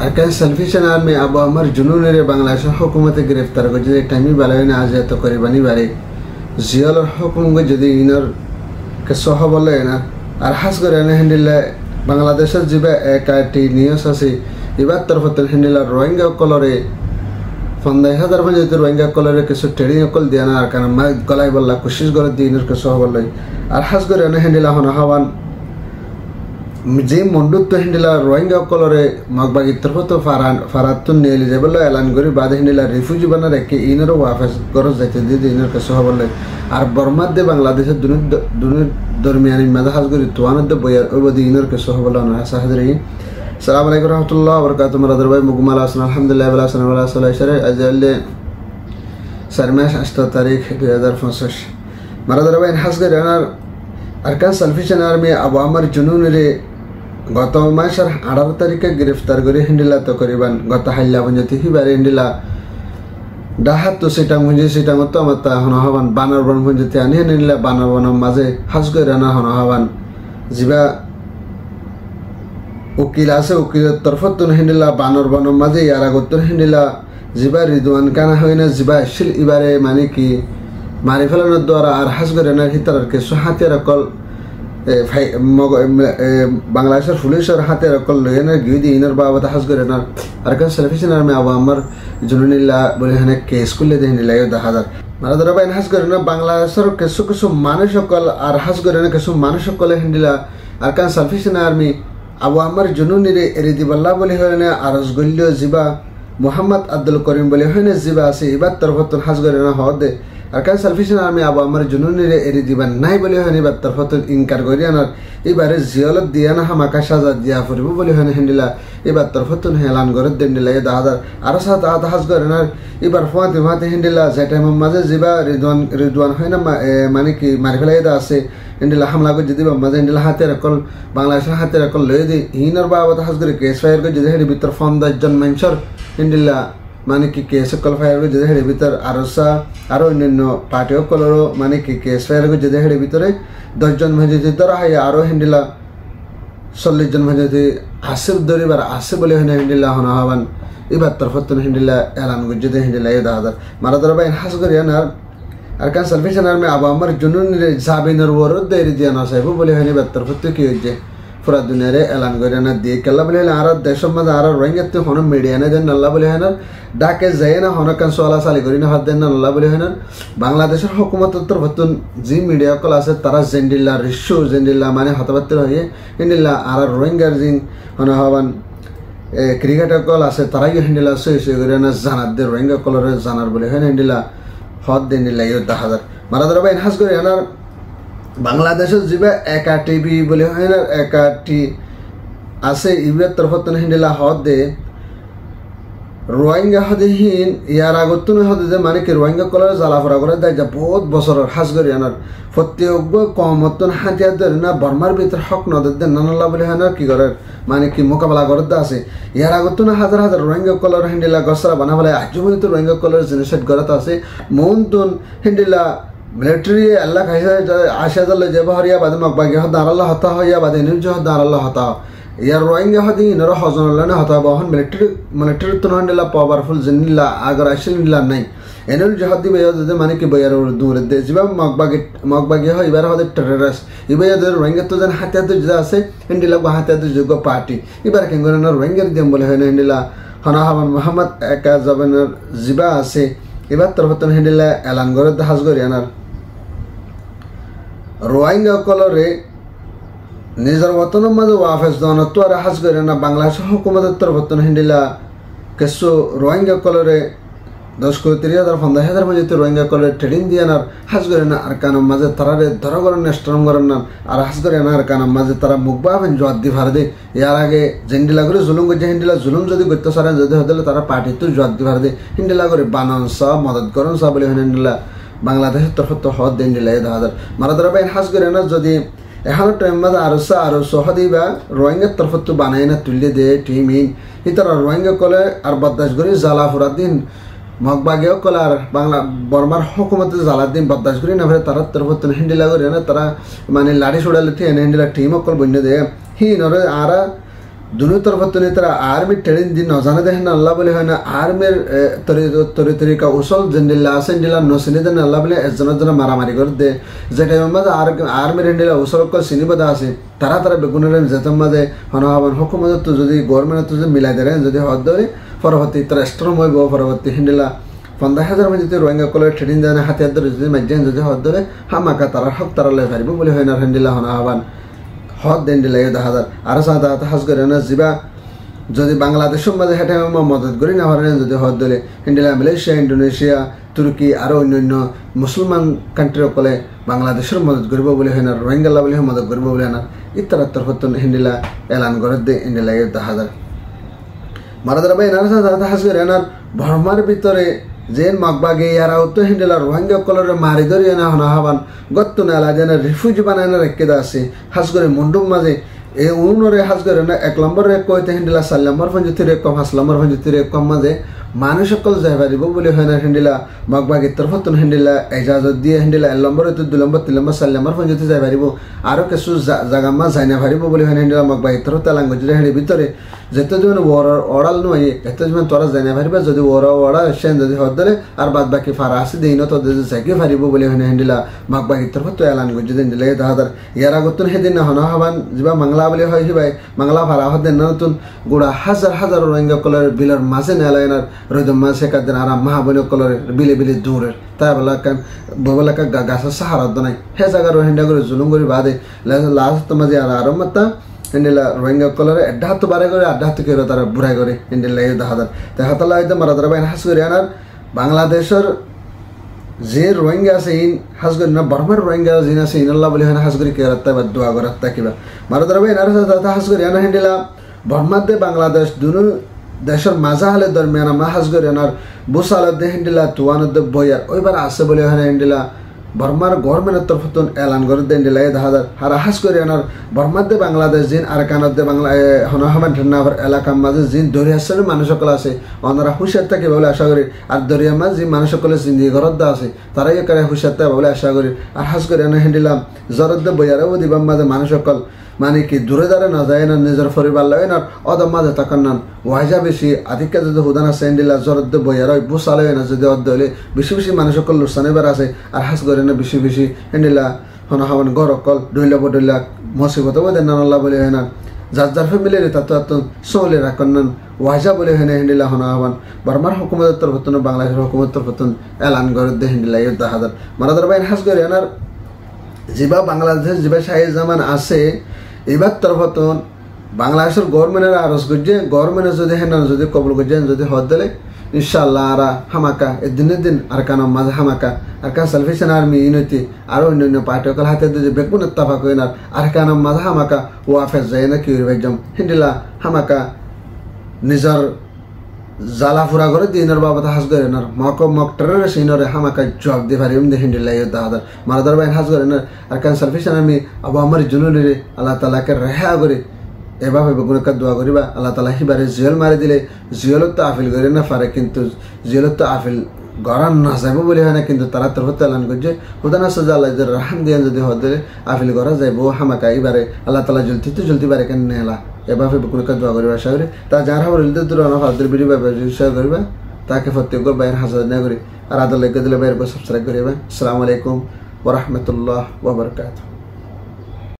Arkan salvation army Abu আমার জুনুনের বাংলাদেশ হুকুমতে গ্রেফতার করে যদি টাইমি বালাইনে আজাত করিবানি বারে জিয়ালর হুকুম যদি ইনর কে সহ বলে না আর হাস করে না হ্যান্ডিলে বাংলাদেশের জিবা একাটি নিউজ আছে এবার তরফতন হ্যান্ডিলার রোহিঙ্গা কলরে 50,000 পর্যন্ত রোহিঙ্গা কলরে কিছু ট্রেডিং কল দিয়ে না আর কারণ মা গলাই বললা কোশিশ করে দিয়ে ইনর কে সহ বলে আর হাস করে না হ্যান্ডিলা হনা হওয়ান যে মন্ডুত্ব হ্যান্ডিলা রোহিঙ্গা কলরে মগবাগি তরফত ফারাতুন এলিজেবল এলান করে বাদে হ্যান্ডিলা রিফিউজি বানার একে ইনারও ওয়াফেস গরজ যাইতে দিয়ে ইনার কাছে হবলে আর বর্মাদ্দে বাংলাদেশের দুনির দরমিয়ানি মেধাহাজ করি তোয়ানদ্দে বইয়ার ওই বদি ইনার কাছে হবলে অনার সাহায্যে সালাম আলাইকুম রহমতুল্লাহ বরকাত মারাদার ভাই মুকমাল আসন আলহামদুলিল্লাহ সালাম আল্লাহ সাল্লাহ আজলে 4 মাস 8 তারিখ 2025 মারাদার ভাই হাস করে আনার আরকান সালভেশন আর্মি আবু আমার জুনুনরে গত মাসের 18 তারিখে গ্রেফতার করে হিন্দিলা তো করিবান গত হাইলা পঞ্জতি হিবারে হিন্দিলা ডাহাত তো সেটা মুঞ্জে সেটা মতো আমার তা হন হবান বানর বন পঞ্জতি আনি হিন্দিলা বানর বনের মাঝে হাজ করে রানা হন হবান জিবা উকিল আছে উকিলের তরফত হিন্দিলা বানর বনের মাঝে ইয়ার আগত হিন্দিলা জিবা রিদওয়ান কানা হয় না জিবা শিল ইবারে মানে কি মারি ফেলানোর দ্বারা আর হাজ করে না হিতার কিছু হাতের অকল বাংলাদেশের পুলিশের হাতের অকল লইয়ে না গিয়ে দিয়ে ইনার বাবা হাজ করে না আর কাছে সালভেশন আর্মি আবু আমার জুনুনিল্লা বলে এখানে কেস করলে দেখে নিলাই 10,000 মারা ধরা বাইন হাজ করে না বাংলাদেশের কিছু কিছু মানুষ সকল আর হাজ করে না কিছু মানুষ সকলে হিন্দিলা আর কাছে সালভেশন আর্মি আবু আমার জুনুনিরে এরি দিবাল্লা বলে হয় না আরজ গল্য জিবা মোহাম্মদ আব্দুল করিম বলে হয় না জিবা আছে এবার তরফত হাজ করে না হদে আর কারণ সালভেশন আর্মি আবু আমার জুনুনিরে এরি দিবান নাই বলে হয় এবার তরফত ইনকার করি আনার এবারে জিয়ালত দিয়া না হামাকা সাজা দিয়া ফুরিব বলে হয় হিন্দিলা এবার তরফত হেলান করে দেন দিলা 10,000 আর সাথে হাজ করে না এবার ফুয়াতে ফুয়াতে হিন্দিলা যে টাইমের মাঝে জিবা রিদওয়ান হয় না মানে কি মারি ফেলাই আছে হিন্দিলা হামলা করে যদি মাঝে হিন্দিলা হাতের অকল বাংলাদেশের হাতের অকল লয়ে দিই হিনার বাবা হাজ করে কেস ফায়ার করে যদি হেঁটে ভিতর 50 জন মানুষের হিন্দিলা মানে কি কেস কল ফায়ার করে যদি হেঁটে ভিতর আরো অন্যান্য পার্টি কলরও মানে কি কেস ফায়ার করে যদি হেঁটে ভিতরে 10 জন ভাই যদি ধরা হয় আরো হিন্দিলা 40 জন ভাই যদি আসে ধরিবার আসে বলে হিন্দিলা হনা হবান এবার তরফত হিন্দিলা এলান করে যদি হিন্দিলা 10,000 মারা ধরা বাইন হাজ করে আনার আর কারণ সালভেশন আর্মি আবু আমার জুনুনিরে জাবিনের ওরদ দেরি দিয়া না চাইব বলে হয় এবার তরফত কি হয়েছে পুরা দুনিয়ারে এলান করে না দিয়ে কেলা বলে আর দেশের মাঝে আর রোহিঙ্গাতে হন মিডিয়া না দেন আল্লাহ বলে হয় না ডাকে যায় না হন কান সোয়ালা সালি করি না হাত দেন না আল্লাহ বলে হয় না বাংলাদেশের হুকুমতের তরফতুন যে মিডিয়া কল আছে তারা জেন্ডিল্লা রিস্যু জেন্ডিল্লা মানে হতবাত্তির হয়ে হিন্দিল্লা আর রোহিঙ্গার জিন হন হবান ক্রিকেটার কল আছে তারাই হিন্দিল্লা সই করে না জানার দে রোহিঙ্গা কলরে জানার বলে হয় না হিন্দিল্লা হদ দেন দিল্লা 10,000 মারা ধরা বাইন হাজ করে আনার বাংলাদেশের জিবা একা টিভি বলে হয় না একাটি আছে ইবের তরফত হিন্দিলা হদ দে রোহিঙ্গা হদেহীন ইয়ার আগত হদে যে মানে কি রোহিঙ্গা কলার জ্বালাফরা করে দেয় যা বহুত বছরের হাজ করে আনার প্রত্যেক কমতন হাতিয়ার ধরে না বর্মার ভিতরে হক নদের দেন নানাল্লাহ বলে হয় না কি করে মানে কি মোকাবেলা করতে আছে ইয়ার আগত হাজার হাজার রোহিঙ্গা কলার হিন্দিলা গসরা বানা বলে আজ পর্যন্ত রোহিঙ্গা কলার জেনোসাইড করতে আছে মৌনতুন হিন্দিলা মিলিটারি আল্লাহ খাইছে 80,000 যে বহরিয়া বাদে মকবাগি হদ আল্লাহ হতা হইয়া বাদে নিজ হদ আল্লাহ হতা ইয়ার রোহিঙ্গা হদি ইনর হজনল্লাহ হতা বহন মিলিটারি তো হিন্দিলা পাওয়ারফুল জিনিলা আগর আসল নিলা নাই এনল জহাদি বেয়াদে মানে কি বেয়ার দূরে দে জিবা মকবাগি হয় এবার হদে টেররিস্ট ইবায়াদে রোহিঙ্গা তো জান হাতিয়াতে যা আছে হিন্দিলা বা হাতিয়াতে যোগ্য পার্টি এবার কেন না রোহিঙ্গার দিম বলে হয় না হিন্দিলা হনা হবান মোহাম্মদ একা জবানের জিবা আছে এবার তরফত হিন্দিলা এলান করে হাজ করে আনার রোহিঙ্গা কলরে নিজের বতনের মাঝে ওয়াফেস দেওয়ানো তো আর হাজ করে না বাংলাদেশের হুকুমতের তরফত হিন্দিলা কিছু রোহিঙ্গা কলরে 10,000-30,000-50,000 পর্যন্ত রোহিঙ্গা কলরে ট্রেনিং দিয়ে আনার হাজ করে না আর কানার মাঝে তারারে ধরা করেন না স্ট্রং করেন না আর হাজ করে না আর কানার মাঝে তারা মুখ বাবেন জোয়ার দি ভার দে ইয়ার আগে জেন্ডিলা করে জুলুম করছে হিন্দিলা জুলুম যদি করতে সারেন যদি হতে তারা পার্টি তো জোয়ার দি ভার দে হিন্দিলা করে বানান সব মদত করেন সব বলে হিন্দিলা বাংলাদেশের তরফত হদ দেন দিলা 10,000 মারা ধরা বাইন হাজ করে না যদি এখনো টাইম মাঝে আরো সহদি বা রোহিঙ্গার তরফত বানাই না তুললে দে টিম ইন তারা রোহিঙ্গা কলে আর বদাস করে জ্বালা ফুরা দিন মগবাগেও কলে আর বাংলা বর্মার হুকুমতে জ্বালা দিন বদাস করি না ফেরে তারা তরফত হিন্দিলা করে না তারা মানে লাড়ি ছড়ালে ঠিক হিন্দিলা টিম অকল বন্য দে হি নরে আর দুনো তরফতনে তারা আর্মি ট্রেনিং দিন নজানে দেখেন আল্লাহ বলে হয় না আর্মির তরিকা উসল জেন্ডিল্লা আছে দিলা নসিনে দেন আল্লাহ বলে একজনের মারামারি করে দে যে টাইমের মাঝে আর্মির হেন্ডিলা উসল চিনিবাদা আছে তারা বেগুনের যেতাম মাঝে হনহাবান হুকুমত তো যদি গভর্নমেন্ট যদি মিলাই দেয় যদি হদ ধরে পরবর্তী তারা স্ট্রং হইব পরবর্তী হেন্ডিলা 50,000 মধ্যে যদি রোহিঙ্গা কলের ট্রেনিং দেয় হাতিয়ার ধরে যদি মাইজেন যদি হদ ধরে হামাকা তারা হক তারা লাই পারিব বলে হয় না হেন্ডিলা হনহাবান হদ দেন দিলে 10,000 আর সাদা হাজ করে না যাবা যদি বাংলাদেশের মাঝে হেঁটে মদত করি না পারেন যদি হদ দিলে হেন্ডিলা মালয়েশিয়া ইন্ডোনেশিয়া তুর্কি আরও অন্যান্য মুসলমান কান্ট্রি সকলে বাংলাদেশের মদত করব বলে হয় না রোহিঙ্গা বলে মদত করব বলে না ইত্যার তরফত হেন্ডিলা এলান করে দে হেন্ডিলা 10,000 মারাদার ভাই এনার সাথে হাজ করে এনার বর্মার ভিতরে যেন মাগবাগে ইয়ারাও তো হেন্ডিলা রোহিঙ্গা কলরে মারি ধরি না হনা হাবান গত্ত নালা যেন রিফিউজি বানায় না রেখে আছে হাজ করে মন্ডুম মাঝে এই উনরে হাজ করে না 1 নম্বরে কইতে হেন্ডিলা 4 নম্বর পঞ্জতির কম 5 নম্বর পঞ্জতির কম মাঝে মানুষ সকল যাই পারিব বলে হয় না হেন্ডিলা মাগবাগে তরফতন হেন্ডিলা এজাজত দিয়ে হেন্ডিলা 1 নম্বরে তো 2 নম্বর 3 নম্বর 4 নম্বর পঞ্জতি যাই পারিব আরও কিছু জায়গা মা যাই না পারিব বলে হয় হেন্ডিলা মাগবাগে তরফ তেলাঙ্গজ হেঁড়ে ভিতরে যেতে যেমন ওড়াল নয় এত যেমন তোরা যাই না পারিবা যদি ওড়া সেন যদি হদ ধরে আর বাদ বাকি ফারা আছে দিই না তো যাইকে পারিব বলে হয় হেন্ডিলা মাগবাগে তরফত এলান গজ দিন দিলে 10,000 ইয়ার আগতন সেদিন না হনা হবান যা বাংলা বলে হয় সিবাই বাংলা ফারা হদ দেন নতুন গোড়া হাজার রোহিঙ্গা কলের বিলের মাঝে নেলাইনার রোদম মাঝে সেকার দিন আরাম মাহাবনী কলের বিলে দূরের তাই বলা কান ববলাকা গাছের সাহারাত নাই হে জায়গা রোহিঙ্গা করে জুলুম করে বাদে লাস্ট মাঝে আর আরম মাত্তা হেন্ডিলা রোহিঙ্গা কলরে 1.5 হাত বারে করে 1.5 হাত করে তারা বুড়াই করে হেন্ডিলা 10,000 তাই হাতালা একদম মারাদার বাইন হাস করে আনার বাংলাদেশের যে রোহিঙ্গা আছে ইন হাস করে না বর্মার রোহিঙ্গা জিন আছে ইনাল্লাহ বলে হয় হাস করে কেরাত্তা বা দোয়া করাত্তা কিবা মারাদার বাইন আর হাস করে আনা হেন্ডিলা বর্মার দে বাংলাদেশ দুনো দেশের মাজা হলে দরমিয়ান আমরা হাজ করে আনার বুসালত দে হেন্ডিলা তুয়ানত বইয়ার ওইবার আছে বলে হয় হেন্ডিলা বর্মার গভর্নমেন্টের তরফতন এলান করে দেন দিলে 10,000 আর হাস করে আনার বর্মার দে বাংলাদেশ জিন আর কানত দে বাংলা হনহামান ঠান্নাবার এলাকার মাঝে জিন দরিয়ার মানুষ সকল আছে ওনারা হুশিয়ার থাকে বলে আশা করি আর দরিয়ার মাঝে যে মানুষ সকলে জিন্দি ঘরত দা আছে তারাই একারে হুশিয়ার থাকে বলে আশা করি আর হাস করে আনা হেন্ডিলাম জরত দে বইয়ারও দিবাম মাঝে মানুষ সকল মানে কি দূরে দাঁড়ে না যায় না নিজের পরিবার লাগে না অদম মাঝে তাকান না ওয়াইজা বেশি আধিক্য যদি হুদান আছে হেন্ডিলা জরদ বইয়ার বুসালে না যদি অর্ধ হলে বেশি মানুষ সকল লুসানিবার আছে আর হাস করে না বেশি হেন্ডিলা হন হাওয়ান গড় অকল ডইলা বডইলা মসিবত বলে নানাল্লাহ বলে হয় না যার ফ্যামিলির তাতো চলে রাখেন না ওয়াইজা বলে হয় না হেন্ডিলা হন হাওয়ান বর্মার হুকুমতের তরফতন বাংলাদেশের হুকুমতের তরফতন এলান করে দে হেন্ডিলা 10,000 মারাদার বাইন হাস করে এনার যেবা বাংলাদেশের যেবা শাহী জামান আছে এবার তরফতন বাংলাদেশের গভর্নমেন্টের আরজ করছে গভর্নমেন্টের যদি হেন যদি কবল করছে যদি হদ দিলে ইনশাআল্লাহ আরা হামাকা দিনের দিন আর কান মাঝে হামাকা আর কান সালভেশন আর্মি ইউনিটি আরো অন্যান্য পার্টি সকল হাতে যদি বেগুন তাফা করেন আর কান মাঝে হামাকা ওয়াফেজ যায় না কি একদম হিন্দিলা হামাকা নিজের জ্বালা ফুরা করে দিনের বাবদ হাজ করে না মক ট্রেনের সিনরে হামাকা জব দিয়ে পারি এমনি হিন্দিলা 10,000 মারাদার বাইন হাজ করে না আর কান সালভেশন আর্মি আবু আমার জুনুরে আল্লাহ তালাকে রেহা করে এভাবে বেগুনকা দোয়া করিবা আল্লাহ তালা হিবারে জিয়ল মারি দিলে জিয়লত তো আফিল করে না পারে কিন্তু জিয়লত তো আফিল গড়ান না যাইব বলে হয় না কিন্তু তারা তরফ এলান করছে হুদানা সাজা আল্লাহ রাহাম দিয়ে যদি হদে আফিল করা যাইব হামাকা এবারে আল্লাহ তালা জ্বলতে পারে কেন নেলা এভাবে বেগুনকা দোয়া করিবা আশা করি তা যার হাবর দূর ফাদের ভিডিও শেয়ার করিবা তাকে প্রত্যেক বাইর হাজার না করি আর আদার লেগে দিলে বাইর সাবস্ক্রাইব করিবা আসসালামু আলাইকুম ওয়া রাহমাতুল্লাহ ওয়া বারাকাতুহু।